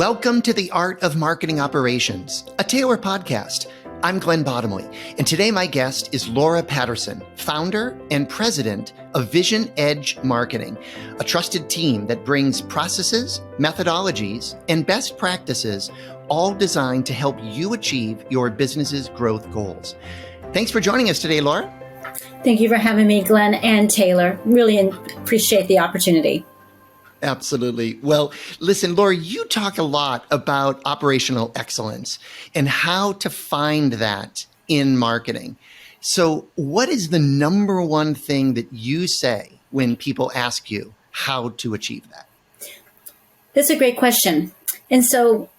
Welcome to the Art of Marketing Operations, a Taylor podcast. I'm Glenn Bottomley, and today my guest is Laura Patterson, founder and president of VisionEdge Marketing, a trusted team that brings processes, methodologies, and best practices, all designed to help you achieve your business's growth goals. Thanks for joining us today, Laura. Thank you for having me, Glenn and Taylor. Really appreciate the opportunity. Absolutely. Well, listen, Laura, you talk a lot about operational excellence and how to find that in marketing. So what is the number one thing that you say when people ask you how to achieve that? That's a great question. And so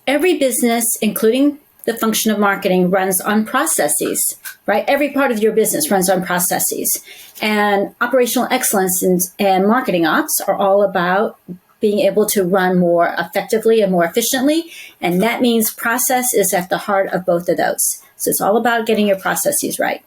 every business, including the function of marketing, runs on processes, right? Every part of your business runs on processes. And operational excellence and marketing ops are all about being able to run more effectively and more efficiently. And that means process is at the heart of both of those. So it's all about getting your processes right.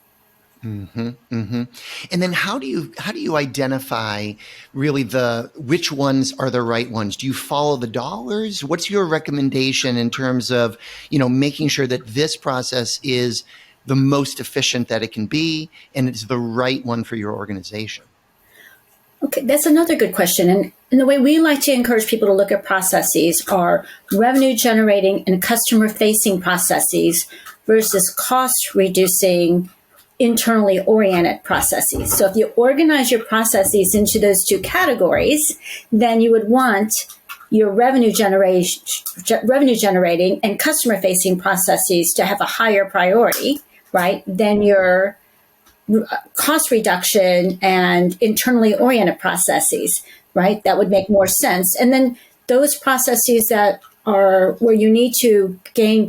Mm-hmm, mm-hmm. And then how do you identify really which ones are the right ones? Do you follow the dollars? What's your recommendation in terms of, making sure that this process is the most efficient that it can be and it's the right one for your organization? Okay, that's another good question. And the way we like to encourage people to look at processes are revenue generating and customer facing processes versus cost reducing internally oriented processes. So if you organize your processes into those two categories, then you would want your revenue generating and customer facing processes to have a higher priority, right, than your cost reduction and internally oriented processes, right? That would make more sense. And then those processes that are where you need to gain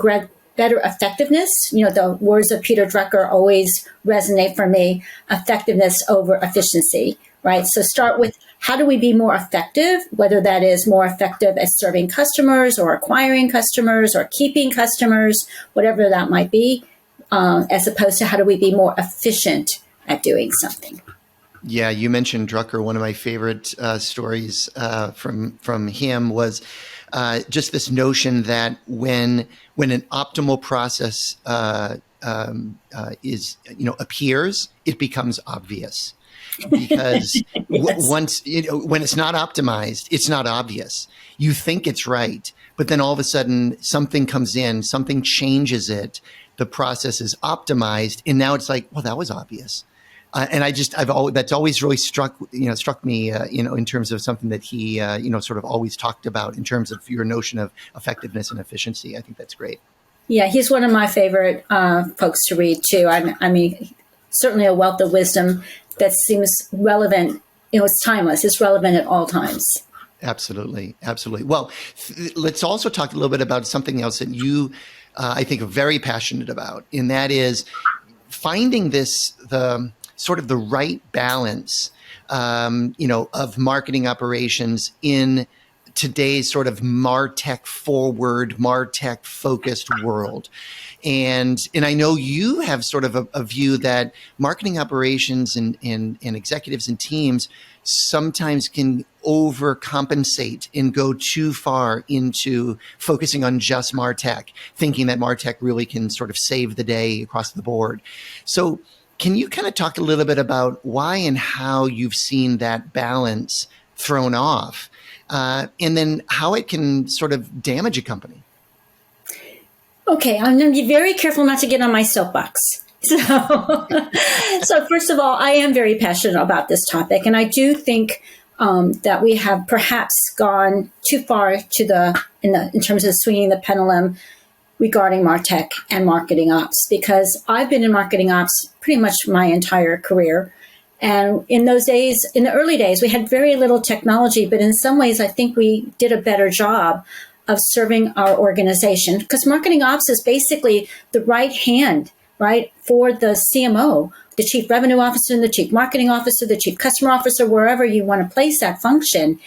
better effectiveness, the words of Peter Drucker always resonate for me, effectiveness over efficiency, right? So start with how do we be more effective, whether that is more effective at serving customers or acquiring customers or keeping customers, whatever that might be, as opposed to how do we be more efficient at doing something. Yeah, you mentioned Drucker. One of my favorite stories from him was just this notion that when an optimal process appears, it becomes obvious. Because Yes. once when it's not optimized, it's not obvious. You think it's right, but then all of a sudden something comes in, something changes it. The process is optimized, and now it's like, well, that was obvious. And that's always really struck me, in terms of something that he, sort of always talked about in terms of your notion of effectiveness and efficiency. I think that's great. Yeah, he's one of my favorite folks to read too. I mean, certainly a wealth of wisdom that seems relevant. It's timeless. It's relevant at all times. Absolutely. Absolutely. Well, let's also talk a little bit about something else that you, I think, are very passionate about, and that is finding the right balance, of marketing operations in today's sort of MarTech forward, MarTech focused world. And I know you have sort of a view that marketing operations and executives and teams sometimes can overcompensate and go too far into focusing on just MarTech, thinking that MarTech really can sort of save the day across the board. So can you kind of talk a little bit about why and how you've seen that balance thrown off, and then how it can sort of damage a company? Okay, I'm going to be very careful not to get on my soapbox. So first of all, I am very passionate about this topic, and I do think that we have perhaps gone too far in terms of swinging the pendulum regarding MarTech and marketing ops, because I've been in marketing ops pretty much my entire career. And in those days, in the early days, we had very little technology, but in some ways, I think we did a better job of serving our organization, because marketing ops is basically the right hand, right, for the CMO, the chief revenue officer, and the chief marketing officer, the chief customer officer, wherever you want to place that function.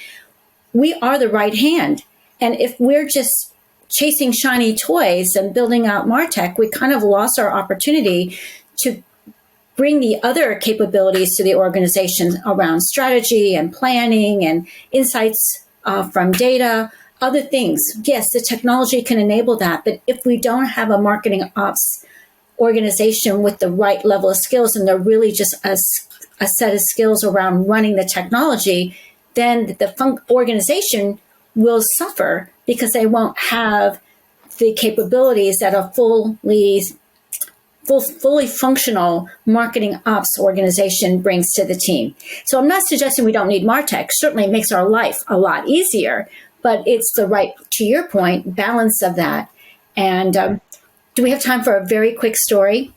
We are the right hand. And if we're just chasing shiny toys and building out MarTech, we kind of lost our opportunity to bring the other capabilities to the organization around strategy and planning and insights from data, other things. Yes, the technology can enable that, but if we don't have a marketing ops organization with the right level of skills, and they're really just a set of skills around running the technology, then the organization will suffer because they won't have the capabilities that a fully functional marketing ops organization brings to the team. So I'm not suggesting we don't need MarTech. Certainly it makes our life a lot easier, but it's the right, to your point, balance of that. And do we have time for a very quick story?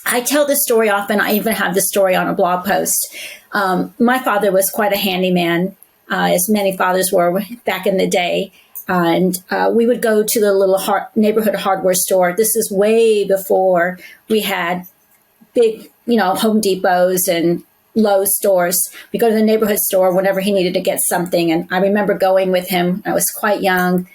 I tell this story often. I even have this story on a blog post. My father was quite a handyman, as many fathers were back in the day. And we would go to the little neighborhood hardware store. This is way before we had big, Home Depots and Lowe's stores. We go to the neighborhood store whenever he needed to get something. And I remember going with him. I was quite young.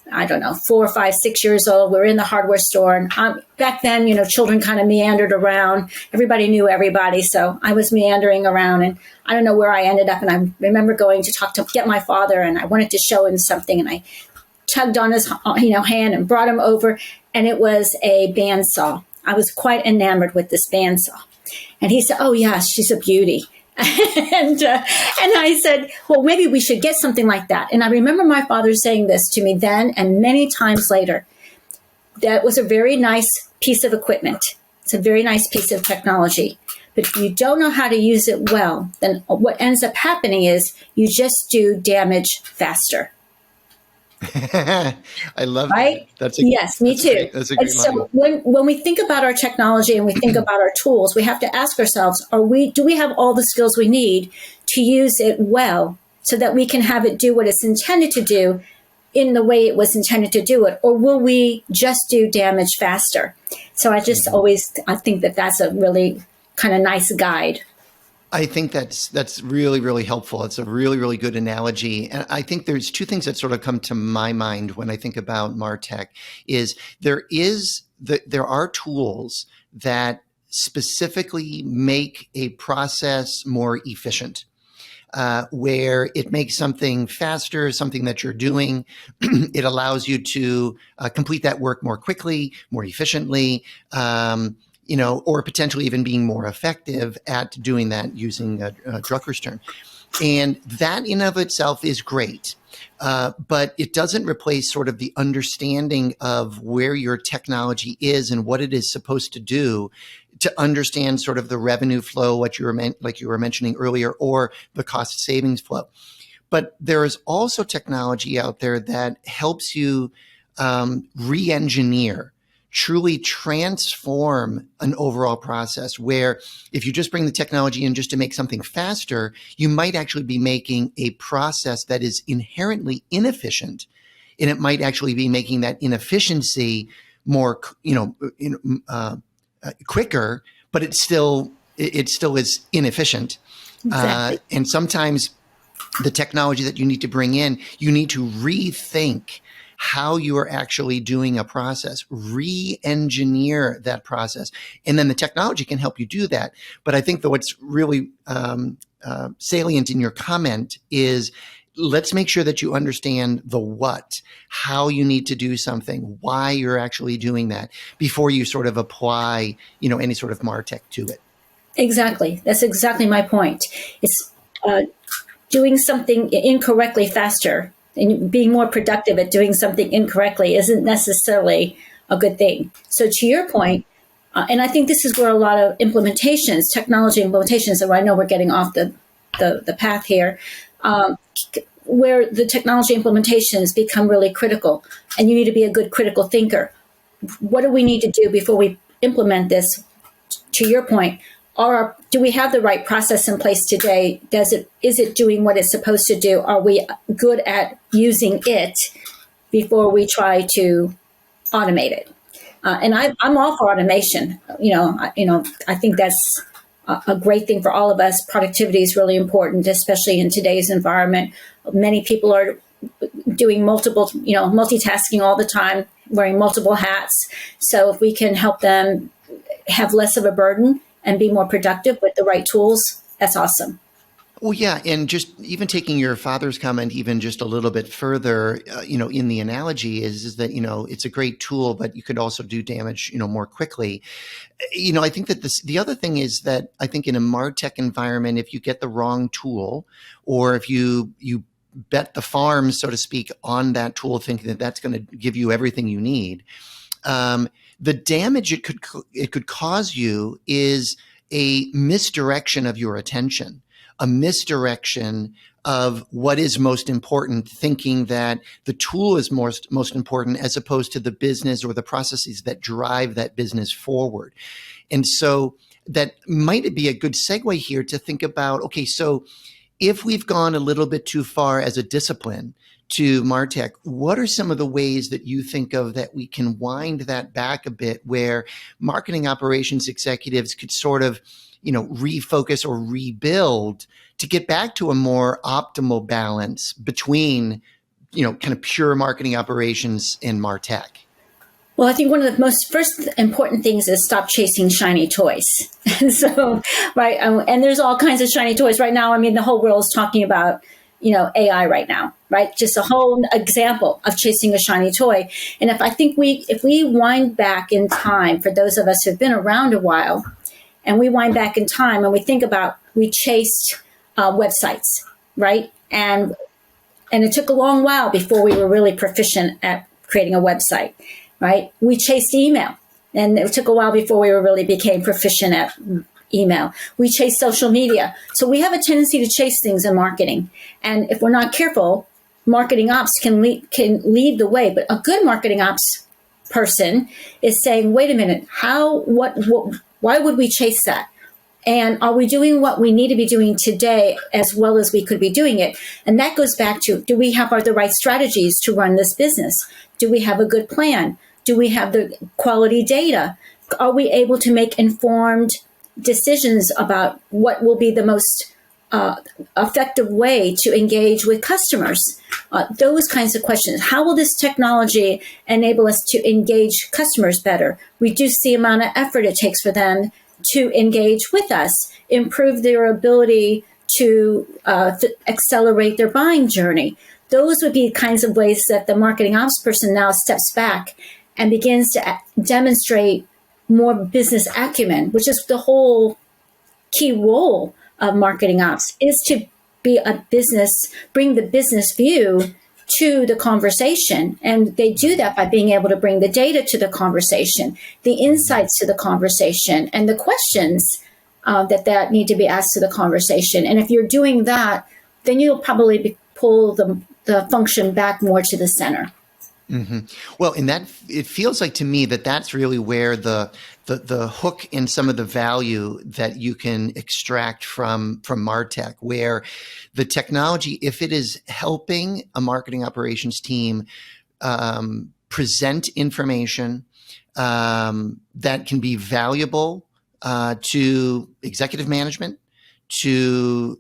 I don't know, 4, 5, 6 years old. We were in the hardware store. And back then, children kind of meandered around. Everybody knew everybody. So I was meandering around, and I don't know where I ended up. And I remember going to get my father, and I wanted to show him something. And I tugged on his hand and brought him over. And it was a bandsaw. I was quite enamored with this bandsaw. And he said, "Oh, yeah, she's a beauty." and I said, "Well, maybe we should get something like that." And I remember my father saying this to me then and many times later. That was a very nice piece of equipment. It's a very nice piece of technology. But if you don't know how to use it well, then what ends up happening is you just do damage faster. I love right? that. Yes, me too. That's a great so line. when we think about our technology and we think about our tools, we have to ask ourselves, do we have all the skills we need to use it well so that we can have it do what it's intended to do in the way it was intended to do it? Or will we just do damage faster? So I just I think that's a really kind of nice guide. I think that's really, really helpful. It's a really, really good analogy. And I think there's two things that sort of come to my mind when I think about MarTech is there are tools that specifically make a process more efficient. Where it makes something faster, something that you're doing. It allows you to complete that work more quickly, more efficiently, or potentially even being more effective at doing that using Drucker's term. And that in of itself is great. But it doesn't replace sort of the understanding of where your technology is and what it is supposed to do to understand sort of the revenue flow, like you were mentioning earlier, or the cost savings flow. But there is also technology out there that helps you re-engineer, truly transform an overall process where if you just bring the technology in just to make something faster, you might actually be making a process that is inherently inefficient, and it might actually be making that inefficiency more, quicker, but it still is inefficient. Exactly. And sometimes the technology that you need to bring in, you need to rethink how you are actually doing a process, re-engineer that process. And then the technology can help you do that. But I think that what's really salient in your comment is let's make sure that you understand the what, how you need to do something, why you're actually doing that before you sort of apply, any sort of MarTech to it. Exactly. That's exactly my point. It's doing something incorrectly faster and being more productive at doing something incorrectly isn't necessarily a good thing. So to your point, and I think this is where a lot of technology implementations, and I know we're getting off the path here, where the technology implementations become really critical, and you need to be a good critical thinker. What do we need to do before we implement this? To your point, do we have the right process in place today? Is it doing what it's supposed to do? Are we good at using it before we try to automate it? And I'm all for automation. I think that's a great thing for all of us. Productivity is really important, especially in today's environment. Many people are doing multitasking all the time, wearing multiple hats. So if we can help them have less of a burden and be more productive with the right tools, that's awesome. Well, yeah, and just even taking your father's comment even just a little bit further, in the analogy is that it's a great tool, but you could also do damage, more quickly. I think that the other thing is that I think in a MarTech environment, if you get the wrong tool, or if you bet the farm, so to speak, on that tool, thinking that that's going to give you everything you need, the damage it could cause you is a misdirection of your attention, a misdirection of what is most important, thinking that the tool is most important as opposed to the business or the processes that drive that business forward. And so that might be a good segue here to think about, okay, so if we've gone a little bit too far as a discipline to MarTech, what are some of the ways that you think of that we can wind that back a bit, where marketing operations executives could sort of, refocus or rebuild to get back to a more optimal balance between, kind of pure marketing operations and MarTech? Well, I think one of the most first important things is stop chasing shiny toys. And so, right, and there's all kinds of shiny toys right now. I mean, the whole world is talking about, AI right now, right? Just a whole example of chasing a shiny toy. And if we wind back in time, for those of us who've been around a while, and we wind back in time and we think about, we chased websites, right? And it took a long while before we were really proficient at creating a website. Right? We chased email, and it took a while before we really became proficient at email. We chased social media. So we have a tendency to chase things in marketing. And if we're not careful, marketing ops can lead the way. But a good marketing ops person is saying, wait a minute, why would we chase that? And are we doing what we need to be doing today as well as we could be doing it? And that goes back to, do we have the right strategies to run this business? Do we have a good plan? Do we have the quality data? Are we able to make informed decisions about what will be the most effective way to engage with customers? Those kinds of questions. How will this technology enable us to engage customers better, reduce the amount of effort it takes for them to engage with us, improve their ability to accelerate their buying journey? Those would be kinds of ways that the marketing ops person now steps back and begins to demonstrate more business acumen, which is the whole key role of marketing ops, is to be bring the business view to the conversation. And they do that by being able to bring the data to the conversation, the insights to the conversation, and the questions that need to be asked to the conversation. And if you're doing that, then you'll probably pull the function back more to the center. Mm-hmm. Well, in that, it feels like to me that that's really where the hook in some of the value that you can extract from MarTech, where the technology, if it is helping a marketing operations team present information that can be valuable to executive management, to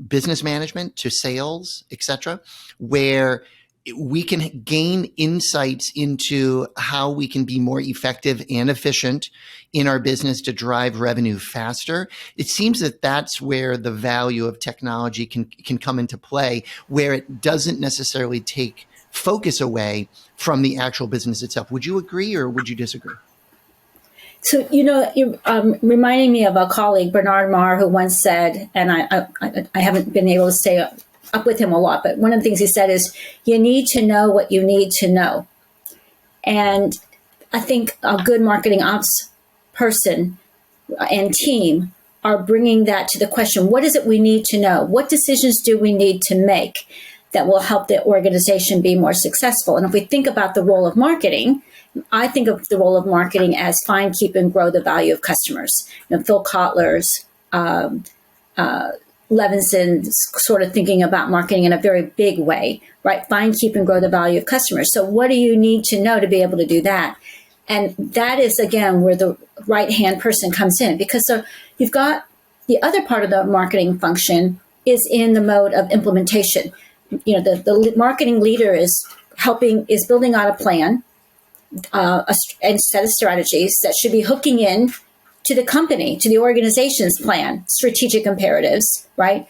business management, to sales, etc., where we can gain insights into how we can be more effective and efficient in our business to drive revenue faster. It seems that that's where the value of technology can come into play, where it doesn't necessarily take focus away from the actual business itself. Would you agree or would you disagree? So, you're reminding me of a colleague, Bernard Marr, who once said, and I haven't been able to stay up with him a lot, but one of the things he said is, you need to know what you need to know. And I think a good marketing ops person and team are bringing that to the question, what is it we need to know? What decisions do we need to make that will help the organization be more successful? And if we think about the role of marketing, I think of the role of marketing as find, keep, and grow the value of customers. Phil Kotler's, Levinson's sort of thinking about marketing in a very big way, right? Find, keep, and grow the value of customers. So what do you need to know to be able to do that? And that is, again, where the right-hand person comes in, because so you've got the other part of the marketing function is in the mode of implementation. The marketing leader is building out a plan, a set of strategies that should be hooking in to the company, to the organization's plan, strategic imperatives, right?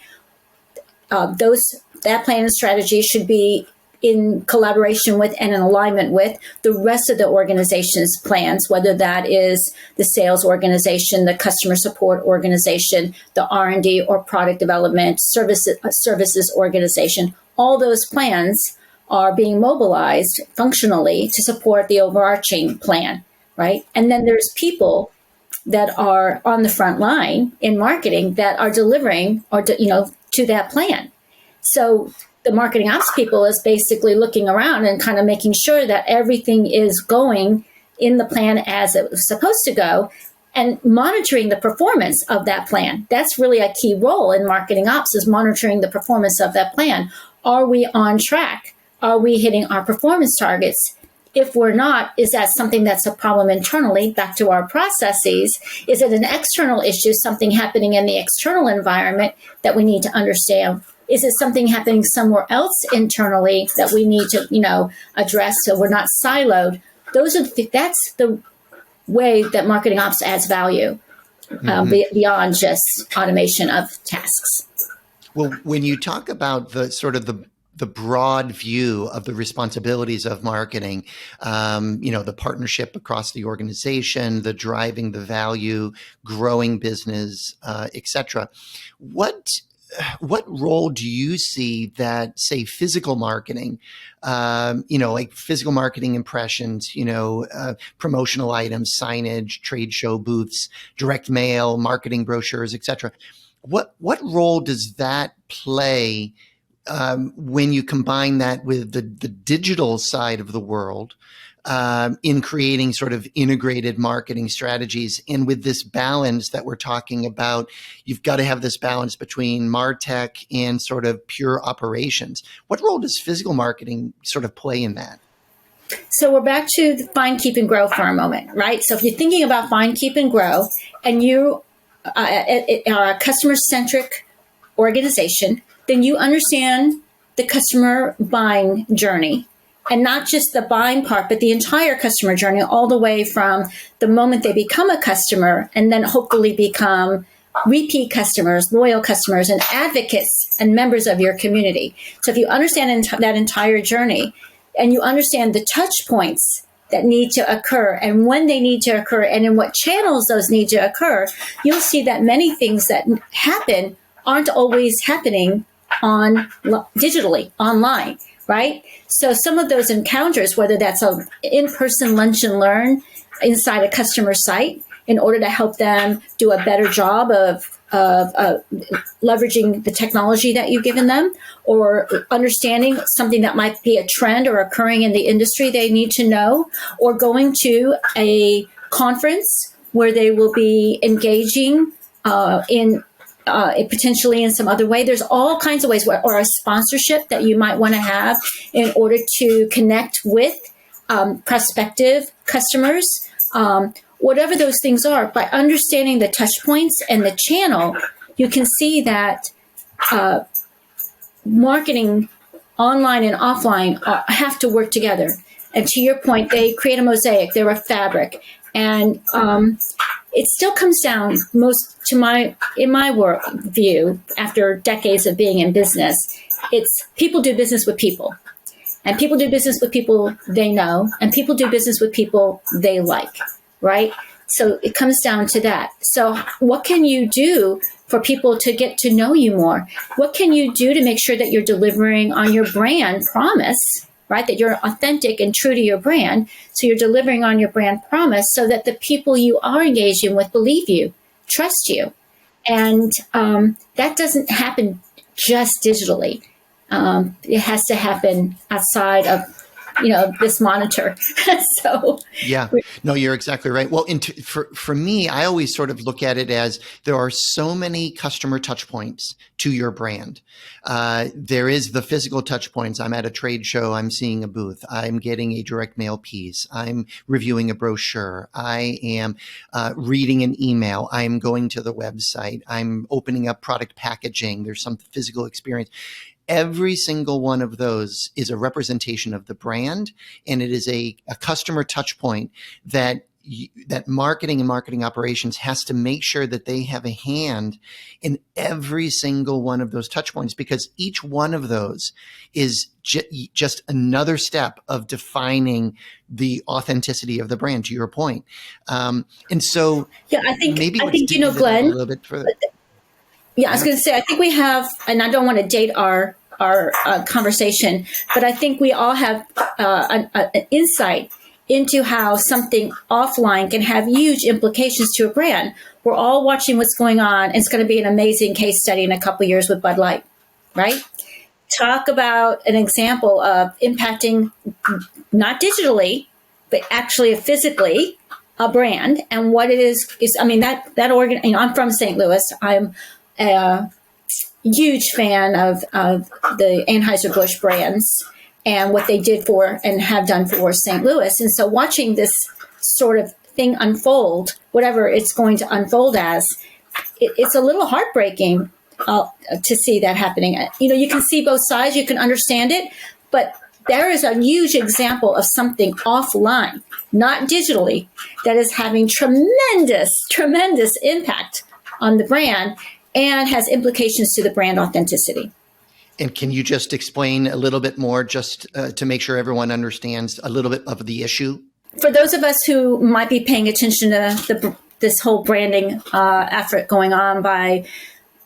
that plan and strategy should be in collaboration with and in alignment with the rest of the organization's plans, whether that is the sales organization, the customer support organization, the R&D or product development services organization. All those plans are being mobilized functionally to support the overarching plan, right? And then there's people that are on the front line in marketing that are delivering to that plan. So the marketing ops people is basically looking around and kind of making sure that everything is going in the plan as it was supposed to go and monitoring the performance of that plan. That's really a key role in marketing ops, is monitoring the performance of that plan. Are we on track? Are we hitting our performance targets? If we're not, is that something that's a problem internally? Back to our processes. Is it an external issue, something happening in the external environment that we need to understand? Is it something happening somewhere else internally that we need to, address so we're not siloed? That's the way that marketing ops adds value beyond just automation of tasks. Well, when you talk about the broad view of the responsibilities of marketing, the partnership across the organization, the driving the value, growing business, et cetera, what role do you see that, say, physical marketing, like physical marketing impressions, promotional items, signage, trade show booths, direct mail, marketing brochures, et cetera? What role does that play when you combine that with the digital side of the world in creating sort of integrated marketing strategies? And with this balance that we're talking about, you've got to have this balance between MarTech and sort of pure operations. What role does physical marketing sort of play in that? So we're back to the find, keep, and grow for a moment, right? So if you're thinking about find, keep, and grow, and you are a customer-centric organization, then you understand the customer buying journey, and not just the buying part, but the entire customer journey, all the way from the moment they become a customer and then hopefully become repeat customers, loyal customers, and advocates and members of your community. So if you understand that entire journey and you understand the touch points that need to occur and when they need to occur and in what channels those need to occur, you'll see that many things that happen aren't always happening digitally, online, right? So some of those encounters, whether that's an in-person lunch and learn inside a customer site in order to help them do a better job of leveraging the technology that you've given them, or understanding something that might be a trend or occurring in the industry they need to know, or going to a conference where they will be engaging potentially in some other way. There's all kinds of ways, or a sponsorship that you might want to have in order to connect with prospective customers. Whatever those things are, by understanding the touch points and the channel, you can see that marketing online and offline have to work together. And to your point, they create a mosaic, they're a fabric. And it still comes down in my view, after decades of being in business, it's people do business with people. And people do business with people they know, and people do business with people they like, right? So it comes down to that. So what can you do for people to get to know you more? What can you do to make sure that you're delivering on your brand promise, right? That you're authentic and true to your brand. So you're delivering on your brand promise so that the people you are engaging with believe you, trust you. And that doesn't happen just digitally. It has to happen outside of, this monitor. So yeah, no, you're exactly right. Well, for me, I always sort of look at it as there are so many customer touch points to your brand. There is the physical touch points. I'm at a trade show. I'm seeing a booth. I'm getting a direct mail piece. I'm reviewing a brochure. I am reading an email. I'm going to the website. I'm opening up product packaging. There's some physical experience. Every single one of those is a representation of the brand, and it is a customer touch point that that marketing and marketing operations has to make sure that they have a hand in every single one of those touch points, because each one of those is just another step of defining the authenticity of the brand, to your point. And so Yeah, maybe I let's think, dig into that a Glenn. little bit further. Yeah, I was going to say, I think we have, and I don't want to date our conversation, but I think we all have an insight into how something offline can have huge implications to a brand. We're all watching what's going on. And it's going to be an amazing case study in a couple of years with Bud Light, right? Talk about an example of impacting not digitally, but actually physically a brand, and what it is. I mean, that organ. You know, I'm from St. Louis. I'm a huge fan of the Anheuser-Busch brands and what they did for and have done for St. Louis. And so watching this sort of thing unfold, whatever it's going to unfold as, it's a little heartbreaking to see that happening. You know, you can see both sides, you can understand it, but there is a huge example of something offline, not digitally, that is having tremendous impact on the brand and has implications to the brand authenticity. And can you just explain a little bit more, just to make sure everyone understands a little bit of the issue? For those of us who might be paying attention to this whole branding effort going on by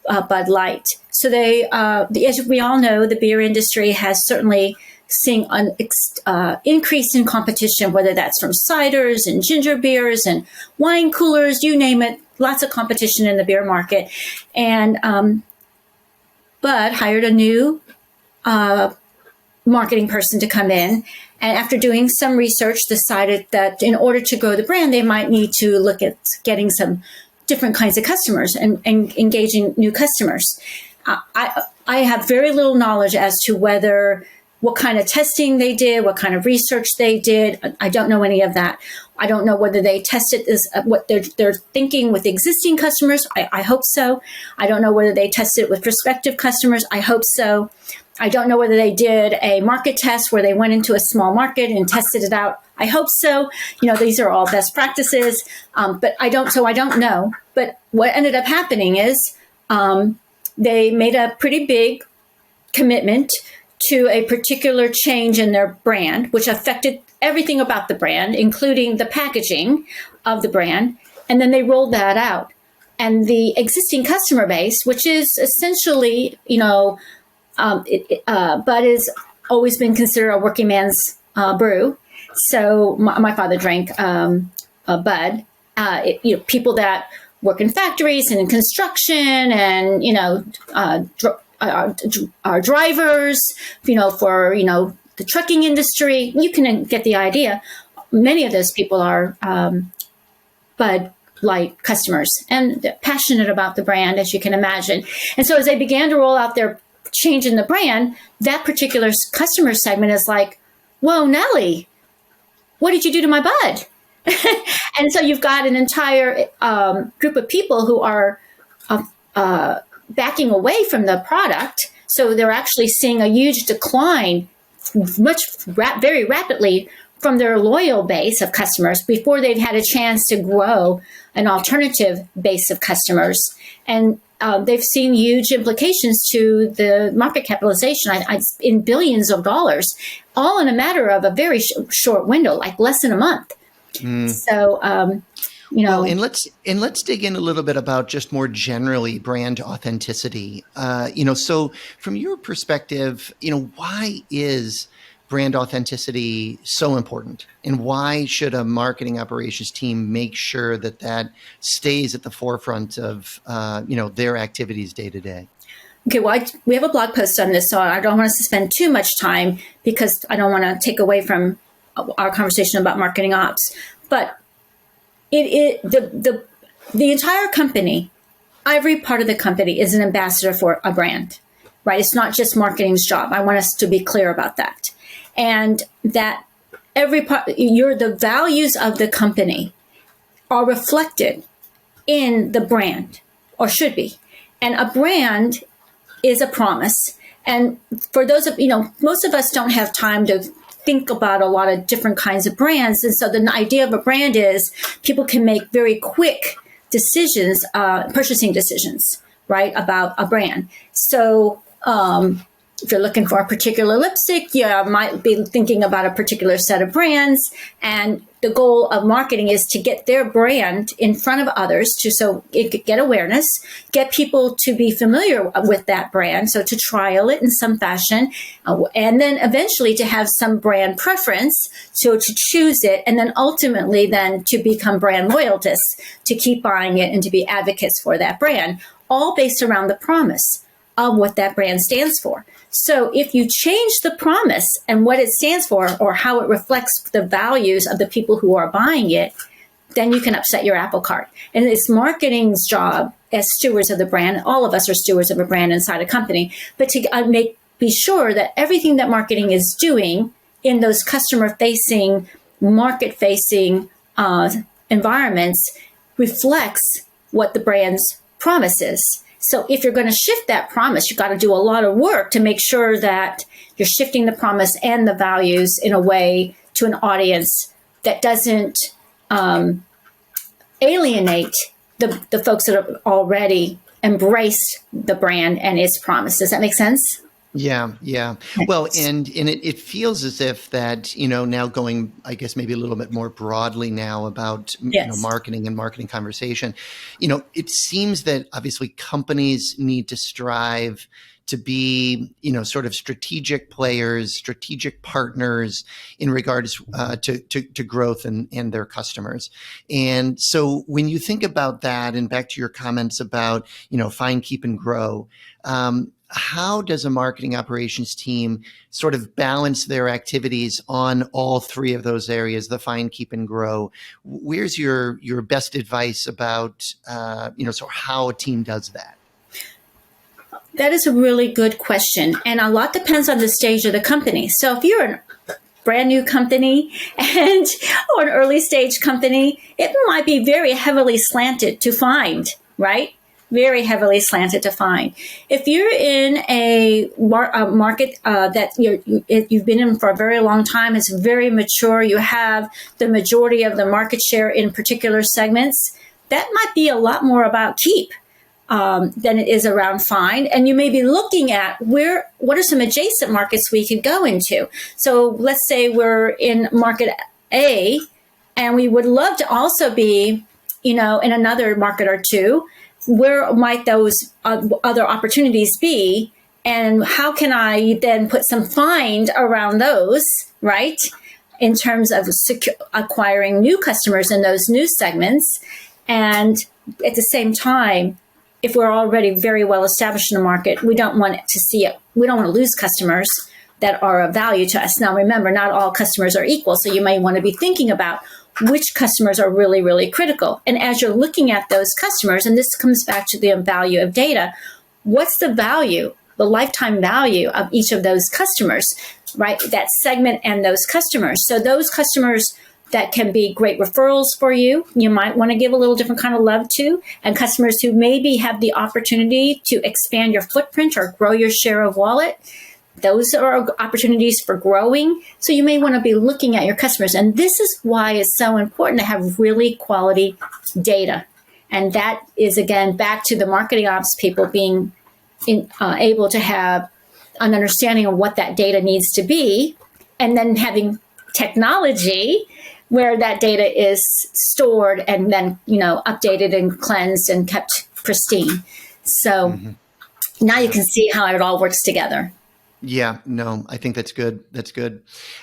Bud Light. So as we all know, the beer industry has certainly seen an increase in competition, whether that's from ciders and ginger beers and wine coolers, you name it, lots of competition in the beer market. And Bud hired a new marketing person to come in, and after doing some research, decided that in order to grow the brand, they might need to look at getting some different kinds of customers and engaging new customers. I have very little knowledge as to what kind of testing they did, what kind of research they did. I don't know any of that. I don't know whether they tested this, what they're thinking with existing customers. I hope so. I don't know whether they tested it with prospective customers. I hope so. I don't know whether they did a market test where they went into a small market and tested it out. I hope so. You know, these are all best practices, but I don't know. But what ended up happening is they made a pretty big commitment to a particular change in their brand, which affected everything about the brand, including the packaging of the brand. And then they rolled that out. And the existing customer base, which is essentially, you know, Bud has always been considered a working man's brew. So my father drank Bud. People that work in factories and in construction, and are drivers, for the trucking industry. You can get the idea. Many of those people are Bud Light customers and passionate about the brand, as you can imagine. And so as they began to roll out their change in the brand, that particular customer segment is like, whoa, Nellie, what did you do to my Bud? And so you've got an entire group of people who are backing away from the product. So they're actually seeing a huge decline very rapidly from their loyal base of customers before they've had a chance to grow an alternative base of customers. And they've seen huge implications to the market capitalization in billions of dollars, all in a matter of a very short window, like less than a month. So, Well, and let's dig in a little bit about just more generally brand authenticity. So from your perspective, why is brand authenticity so important, and why should a marketing operations team make sure that stays at the forefront of their activities day to day? Okay, well, we have a blog post on this, so I don't want us to spend too much time because I don't want to take away from our conversation about marketing ops. But the entire company, every part of the company is an ambassador for a brand, right? It's not just marketing's job. I want us to be clear about that. And that every part, the values of the company are reflected in the brand, or should be. And a brand is a promise. And for those of, most of us don't have time to think about a lot of different kinds of brands. And so the idea of a brand is people can make very quick decisions, purchasing decisions, right, about a brand. So if you're looking for a particular lipstick, you might be thinking about a particular set of brands. And the goal of marketing is to get their brand in front of others so it could get awareness, get people to be familiar with that brand, so to trial it in some fashion, and then eventually to have some brand preference, so to choose it, and then ultimately then to become brand loyalists, to keep buying it and to be advocates for that brand, all based around the promise of what that brand stands for. So if you change the promise and what it stands for or how it reflects the values of the people who are buying it, then you can upset your apple cart. And it's marketing's job as stewards of the brand. All of us are stewards of a brand inside a company, but to be sure that everything that marketing is doing in those customer-facing, market-facing environments reflects what the brand's promise is. So if you're going to shift that promise, you've got to do a lot of work to make sure that you're shifting the promise and the values in a way to an audience that doesn't alienate the folks that have already embraced the brand and its promise. Does that make sense? Yeah. Well, and it feels as if that, now going, I guess, maybe a little bit more broadly now about marketing and marketing conversation, it seems that obviously companies need to strive to be, sort of strategic players, strategic partners in regards to growth and their customers. And so when you think about that, and back to your comments about, find, keep, and grow, how does a marketing operations team sort of balance their activities on all three of those areas, the find, keep, and grow? Where's your best advice about, so how a team does that? That is a really good question. And a lot depends on the stage of the company. So if you're a brand new company or an early stage company, it might be very heavily slanted to find, right? Very heavily slanted to find. If you're in a market that you've been in for a very long time, it's very mature, you have the majority of the market share in particular segments, that might be a lot more about keep than it is around find. And you may be looking at what are some adjacent markets we could go into. So let's say we're in market A, and we would love to also be, in another market or two. Where might those other opportunities be? And how can I then put some find around those, right? In terms of acquiring new customers in those new segments. And at the same time, if we're already very well established in the market, we don't want to lose customers that are of value to us. Now, remember, not all customers are equal. So you may want to be thinking about which customers are really, really critical. And as you're looking at those customers, and this comes back to the value of data, what's the value, the lifetime value of each of those customers, right? That segment and those customers. So those customers that can be great referrals for you, you might want to give a little different kind of love to, and customers who maybe have the opportunity to expand your footprint or grow your share of wallet. Those are opportunities for growing. So you may want to be looking at your customers. And this is why it's so important to have really quality data. And that is, again, back to the marketing ops people being able to have an understanding of what that data needs to be, and then having technology where that data is stored and then, updated and cleansed and kept pristine. So now you can see how it all works together. Yeah, no, I think that's good. That's good.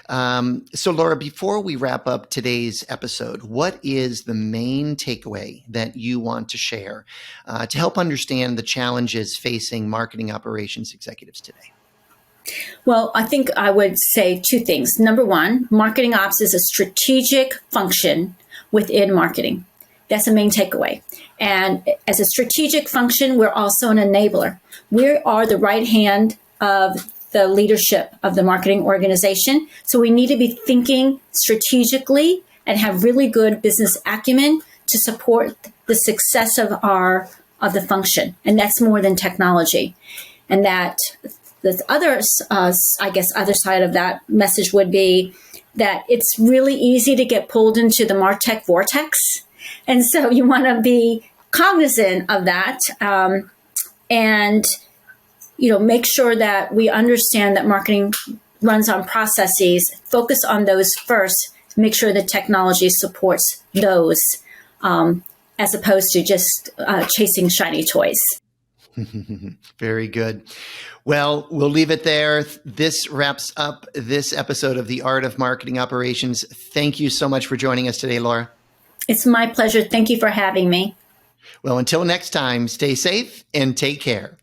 So Laura, before we wrap up today's episode, what is the main takeaway that you want to share to help understand the challenges facing marketing operations executives today? Well, I think I would say two things. Number one, marketing ops is a strategic function within marketing. That's the main takeaway. And as a strategic function, we're also an enabler. We are the right hand of the leadership of the marketing organization. So we need to be thinking strategically and have really good business acumen to support the success of the function. And that's more than technology. And that other, I guess, other side of that message would be that it's really easy to get pulled into the MarTech vortex. And so you want to be cognizant of that. And, make sure that we understand that marketing runs on processes, focus on those first, make sure the technology supports those, as opposed to just chasing shiny toys. Very good. Well, we'll leave it there. This wraps up this episode of The Art of Marketing Operations. Thank you so much for joining us today, Laura. It's my pleasure. Thank you for having me. Well, until next time, stay safe and take care.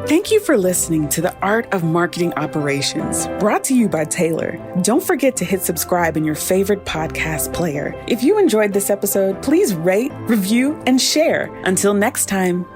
Thank you for listening to The Art of Marketing Operations, brought to you by Taylor. Don't forget to hit subscribe in your favorite podcast player. If you enjoyed this episode, please rate, review, and share. Until next time.